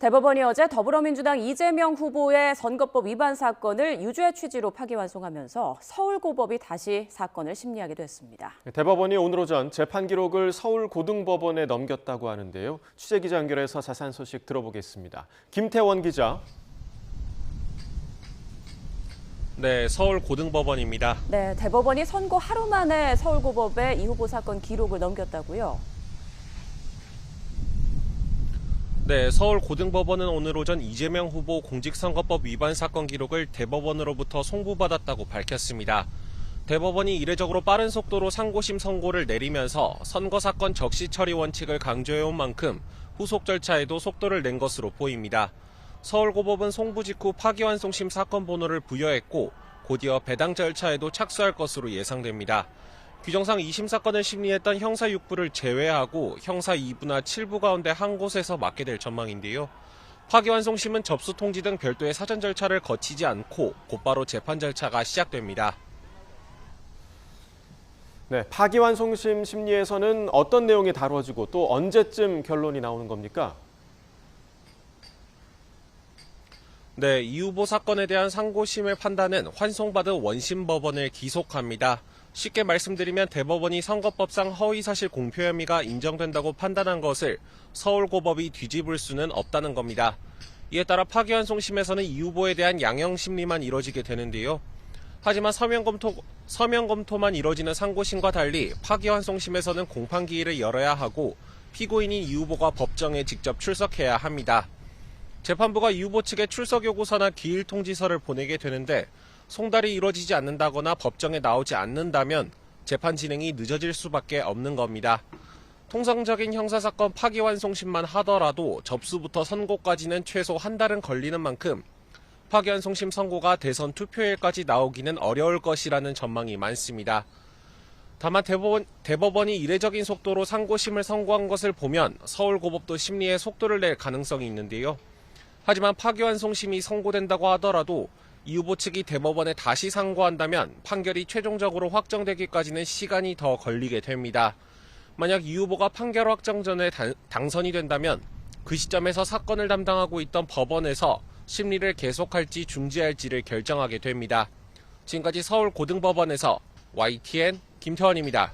대법원이 어제 더불어민주당 이재명 후보의 선거법 위반 사건을 유죄 취지로 파기환송하면서 서울고법이 다시 사건을 심리하게 됐습니다. 대법원이 오늘 오전 재판 기록을 서울고등법원에 넘겼다고 하는데요. 취재기자 연결해서 자세한 소식 들어보겠습니다. 김태원 기자. 네, 서울고등법원입니다. 네, 대법원이 선고 하루 만에 서울고법에 이 후보 사건 기록을 넘겼다고요? 네, 서울고등법원은 오늘 오전 이재명 후보 공직선거법 위반 사건 기록을 대법원으로부터 송부받았다고 밝혔습니다. 대법원이 이례적으로 빠른 속도로 상고심 선고를 내리면서 선거사건 적시 처리 원칙을 강조해온 만큼 후속 절차에도 속도를 낸 것으로 보입니다. 서울고법은 송부 직후 파기환송심 사건 번호를 부여했고 곧이어 배당 절차에도 착수할 것으로 예상됩니다. 규정상 2심 사건을 심리했던 형사 6부를 제외하고 형사 2부나 7부 가운데 한 곳에서 맡게 될 전망인데요. 파기환송심은 접수 통지 등 별도의 사전 절차를 거치지 않고 곧바로 재판 절차가 시작됩니다. 네, 파기환송심 심리에서는 어떤 내용이 다뤄지고 또 언제쯤 결론이 나오는 겁니까? 네, 이 후보 사건에 대한 상고심의 판단은 환송받은 원심법원을 기속합니다. 쉽게 말씀드리면 대법원이 선거법상 허위사실 공표 혐의가 인정된다고 판단한 것을 서울고법이 뒤집을 수는 없다는 겁니다. 이에 따라 파기환송심에서는 이 후보에 대한 양형심리만 이뤄지게 되는데요. 하지만 서면 검토만 이뤄지는 상고심과 달리 파기환송심에서는 공판기일을 열어야 하고 피고인인 이 후보가 법정에 직접 출석해야 합니다. 재판부가 이 후보 측에 출석 요구서나 기일 통지서를 보내게 되는데 송달이 이루어지지 않는다거나 법정에 나오지 않는다면 재판 진행이 늦어질 수밖에 없는 겁니다. 통상적인 형사사건 파기환송심만 하더라도 접수부터 선고까지는 최소 한 달은 걸리는 만큼 파기환송심 선고가 대선 투표일까지 나오기는 어려울 것이라는 전망이 많습니다. 다만 대법원이 이례적인 속도로 상고심을 선고한 것을 보면 서울고법도 심리에 속도를 낼 가능성이 있는데요. 하지만 파기환송심이 선고된다고 하더라도 이 후보 측이 대법원에 다시 상고한다면 판결이 최종적으로 확정되기까지는 시간이 더 걸리게 됩니다. 만약 이 후보가 판결 확정 전에 당선이 된다면 그 시점에서 사건을 담당하고 있던 법원에서 심리를 계속할지 중지할지를 결정하게 됩니다. 지금까지 서울고등법원에서 YTN 김태원입니다.